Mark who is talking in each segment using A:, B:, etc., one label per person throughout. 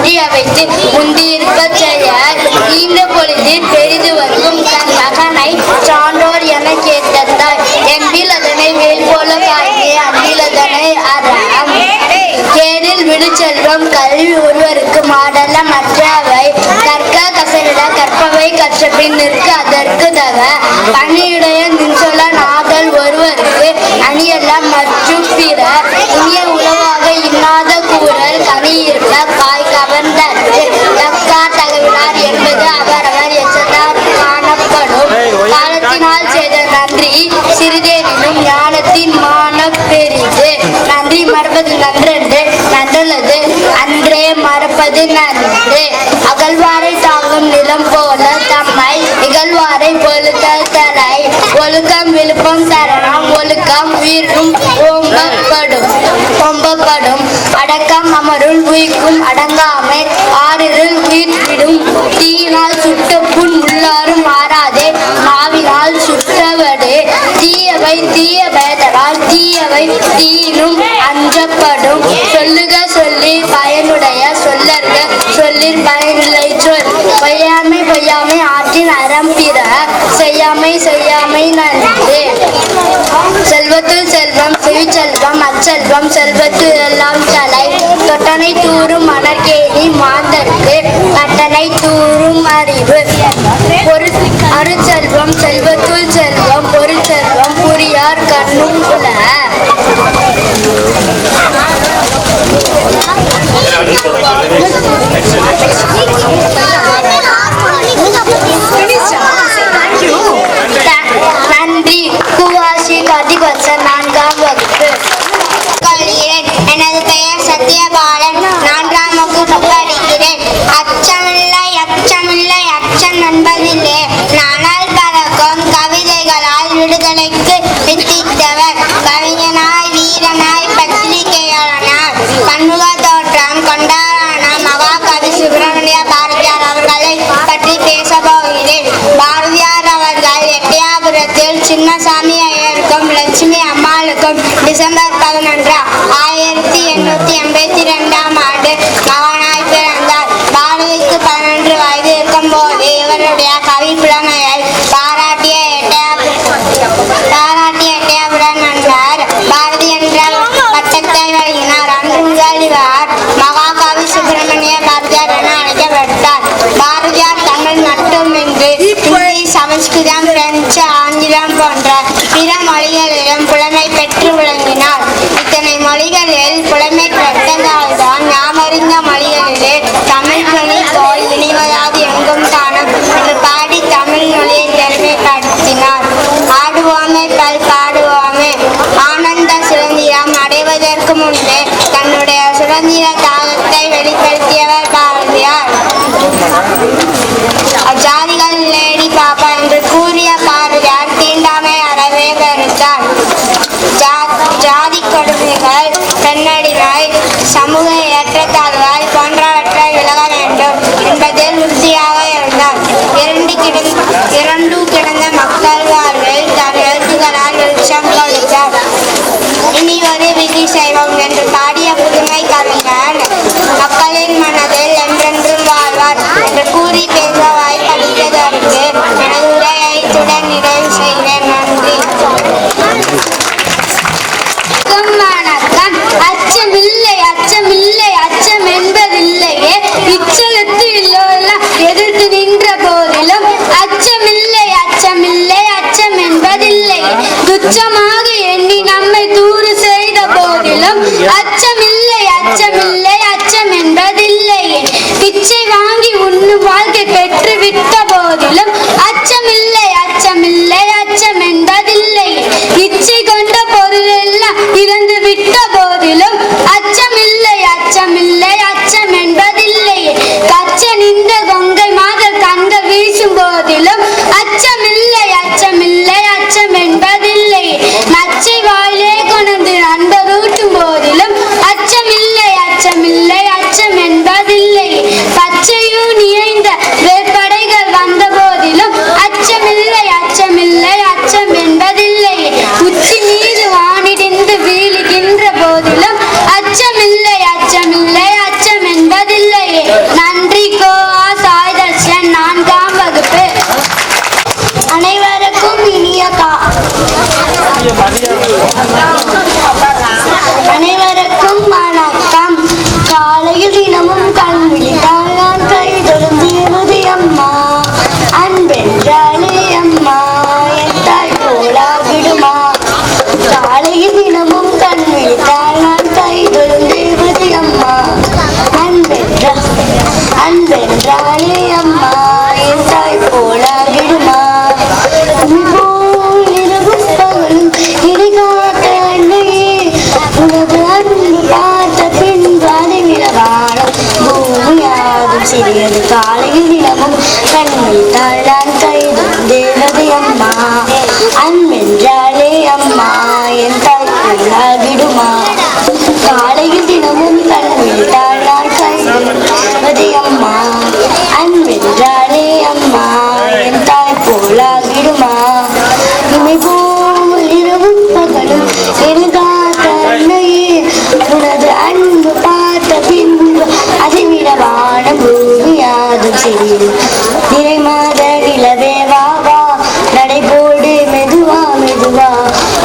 A: ஒன்றிய வைத்து முந்தியிருப்ப செயல் ஈன்ற பொழுதில் பெரிது வரும் தன் மகனை சான்றோர் என கேட்டாய் என்பில் அதனை வேல் போல காய்ந்தே அன்பில் அதனை அறம் கேடில் விடு செல்வம் கல்வி ஒருவருக்கு மாடல மற்றவை கற்க கசரிட கற்பவை கற்ற பின் நிற்க அதற்கு தக பணியுடைய நின்சொல்ல நாதல் ஒருவருக்கு அணியெல்லாம் மற்றும் பிற இனிய உணவாக இன்னாத கூறல் கனி இருக்க காய் கவர்ந்தற்கு தக்கா தகவிலார் என்பது அவரவர் எச்சத்தார் காணப்படும் காலத்தினால் செய்த நன்றி சிறிதேனும் ஞானத்தின் மான பெரிது நன்றி மறப்பது நன்றென்று நன்றல்லது அன்றே மறப்பது நன்று அகழ்வாரை தாங்கும் நிலம் போல தம்மை இகழ்வாரை பொழுத்தல் தலை ஒழுக்கம் விழுப்பம் தரணம் ஒழுக்கம் உயிரும் ஓம்பப்படும் அடக்கம் அமருள் உயிக்கும் அடங்காமை ஆறிருள் உயிர்விடும் தீயினால் சுட்ட புண் உள்ளாரும் மாறாதே நாவினால் சுற்றவடு தீயவை தீய பயத்தரால் தீயவை தீனும் அஞ்சப்படும் சொல்லுக சொல்லி பயனுடைய சொல்லற்க சொல்லில் பயனில்லை சொல் பொய்யாமை பொய்யாமை ஆற்றின் அறம் பிற செய்யாமை செய்யாமை நன்று செல்வத்துள் செல்வம் செல்வம் அச்செல்வம் செல்வத்து எல்லாம் தலை தொட்டனை தூரும் மணற்கேணி மாந்தற்கு கட்டனை தூரும் அறிவு அருச்செல்வம் செல்வத்துள் செல்வம் பொருள் செல்வம் புரியார் கண்ணும் உல நன்றி. குவாசி கார்த்திக் நான்காம் வகுப்பு.
B: எனது பெயர் சத்யபாலன். 4ஆம் வகுப்பு படிக்கிறேன். அச்சமில்லை அச்சமில்லை அச்சம் என்பதில்லை. நானால் பறக்கும் கவிதைகளால் விடுதலைக்கு வித்திட்டவர் கவிஞனாய் வீரனாய் பத்திரிகையாளனார் பன்முக தோற்றம் கொண்டாரான மகாகவி சுப்பிரமணிய பாரதியார் அவர்களை பற்றி பேச போகிறேன். பாரதியார் அவர்கள் எட்டயாபுரத்தில் சின்னசாமி ஐயருக்கும் லட்சுமி அம்மாளுக்கும் டிசம்பர் 11, 1882ஆம் ஆண்டு மகனாய் பிறந்தார். பாரதிக்கு 11 வயது இருக்கும் போது இவருடைய கவி புலமையை பாராட்டிய எட்டயாபுரம் நண்பர் பாரதி என்ற பட்டத்தை வழங்கினார். அன்று முதல் இவர் மகாகவி சுப்பிரமணிய பாரதியார் என அழைக்கப்பட்டார். பாரதியார் தமிழ் மட்டுமின்றி இந்தி, சமஸ்கிருதம், பிரெஞ்சு, ஆங்கிலம் போன்ற பிற மொழிகளிலும் புலமை பெற்று விளங்கினார். இத்தனை மொழிகளில் புலமை பெற்றதால்தான் யாமறிந்த மொழிகளிலே தமிழ் மொழி போல் இனிவதாவது எங்கும் காணும் என்று பாடி தமிழ் மொழியை பெருமைப்படுத்தினார். ஆடுவோமே பல் பாடுவோமே. ஆனந்த சுதந்திரம் அடைவதற்கு முன்பே தன்னுடைய சுதந்திர தாகத்தை வெளிப்படுத்தியவர் பாரதியார். ஜாதிகள் லேடி பாப்பா என்று கூறிய பாரதியார் தீண்டாமை அறவே வெறுத்தார். ஜாதி கொடுமைகள், பெண்ணடிமை, சமூக ஏற்றத்தாழ்வுகள் போன்றவற்றை விலக வேண்டும் என்பதில் உறுதியாக இருந்தார். இரண்டு கிடந்த மக்கள் வாழ்வில் தன் எழுத்துக்களால் வெளிச்சம் கொடுத்தார். இனி ஒரு விதி செய்வோம் என்று பாடிய புதுமை கவிஞன் மக்களின் மனதில் என்றென்றும் வாழ்வார் என்று கூறி பேச வாய்ப்பளித்ததற்கு எனது உரையை இத்துடன் நிறைவு செய்வேன். நன்றி.
A: வணக்கம். அச்சமில்லை அச்சமில்லை அச்சம் என்பதில்லையே இச்சலத்து இல்லோலாம் எதிர்த்து நின்ற போதிலும் அச்சமில்லை அச்சமில்லை அச்சம் என்பதில்லை துச்சமாக எண்ணி நம்மை தூறு செய்த போதிலும் அச்சமில்லை அச்சமில்லை அச்சம் என்பதில்லையே பிச்சை வாங்கி உண்ணும் வாழ்க்கை பெற்று விட்ட போதிலும் அச்சமில்லை அச்சமில்லை அச்சம் என்பதில்லை இச்சை கொண்ட பொருள் எல்லாம் இறந்து விட்ட போதிலும் அச்சமில்லை அச்சமில்லை அச்சம் என்பதில்லை கச்சன் இந்த கொங்கை மாதர் கண்கள் வீசும் போதிலும் அச்சமில்லை அச்சமில்லை அச்சம் என்பதில்லை நச்சை வாயிலே கொண்டு நண்பர் ஊட்டும் போதிலும் அச்சமில்லை அச்சமில்லை அச்சம் என்பதில்லை பச்சையும் நினைந்த வேற்படைகள் வந்த போதிலும் அச்சமில்லை அச்சமில்லை அச்சம் என்பதில்லை உச்சி மீது வானிடிந்து வீழுகின்ற போதிலும் அச்சமில்லை அச்சமில்லை அச்சம் என்பதில்லை அனைவருக்கும் வணக்கம். காலையில் தினமும் கண் விழித்தால் நான் கை தொழுந்தேவது அம்மா. அன்பென்றாலே அம்மா என் தாய் போலாகிடுமா. காலையில் தினமும் கண் விழித்தால் நான் கை தொழுந்தேவது அம்மா. அன்பென்றாலே அம்மா என் தாய் போலாகிடுமா. சிறியது காலையில் தினமும் கண்ணித்தாள் நான் கைதும் தேவதை அம்மா. அன்பென்றாலே அம்மா என் தாய் போலாகிடுமா. காலையில் தினமும் கண்ணித்தாள் நான் கைதும் தேவதை அம்மா. அன்பென்றாலே அம்மா என் தாய் போலாகிடுமா. இமை போல் இரவும் பகலும் எனக்காக அன்னையே உனது அன்பு பார்த்த பின்பு அதைவிட வானம் பூமியாதும் சிறியது. நிறை மாத நிலவே வா வா நடைபோடு மெதுவா மெதுவா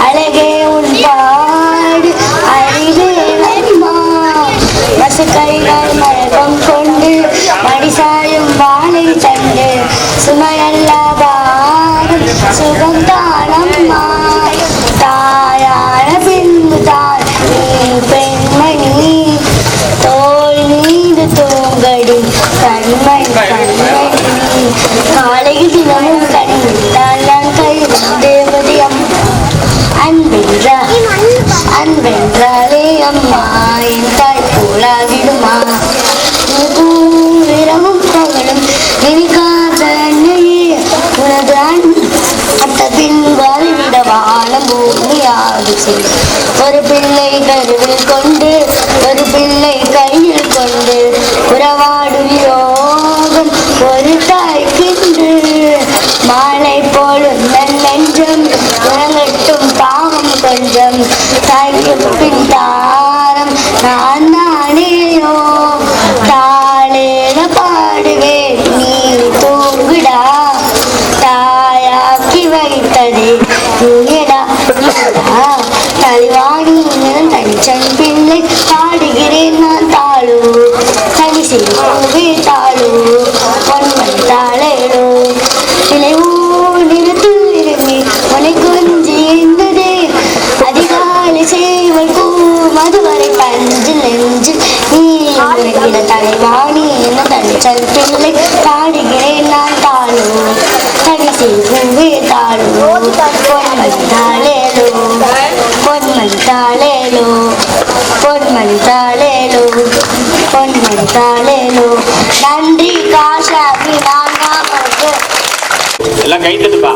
A: அழகே உன் பாடு அறிவே அம்மா. வசுக்கைகள் மரபம் கொண்டு மடிசாயும் வாழை தண்டு சுமையல்ல பாடும் சுகம் தானம்மா. தாயான பின்பு தான் நீ பெண்மணி தோல் மீது தூங்கடி கண்மணி கண்மணி. காலையில் தினமும் கண்ணித்தால் நான் கைதும் தேவதை அம்மா. அன்பென்றாலே அம்மா என் தாய் போலாகிடுமா. இரவும் பகலும் எனக்காக அன்னையே உனது அட்ட பின்பால் விட வானம் பூமியாது செய். ஒரு பிள்ளை கருவில் கொண்டு ஒரு பிள்ளை கையில் கொண்டு உறவாடும் யோகம் ஒரு தாய்க்கின்று. மாலை போலும் நன் நெஞ்சம் உறங்கட்டும் பாவம் கொஞ்சம் தாய்க்கும் பின் தாரம் நான் தானேயோ. தாளேன பாடுவேன் நீ தூங்குடா. தாயாக்கி வைத்ததே நீடா. தலைவாணி தனிச்சன் பிள்ளை பாடுகிறேன் நான் தாளு. தனி செய்வே தாளு பொன்மணி தாளேடோ. நிலைவோ நிறுத்து இருமி உனை கொஞ்சி இருந்ததே. அதிகாலை சேவல் பூ மதுவரை பஞ்சில் நெஞ்சில் நீ உரைக்கிற தலைவாணி என தனிச்சன் பிள்ளை பாடுகிறேன் நான் தாளு. தனி செய்வே தாளு பொன்மணி தாளேடோ பொன்மணி தாளேலோ பொன்மணி தாளேலோ பொன்மணி தாளேலோ. நன்றி காஷாபி. நான்
C: எல்லாம் கை தட்டுப்பா.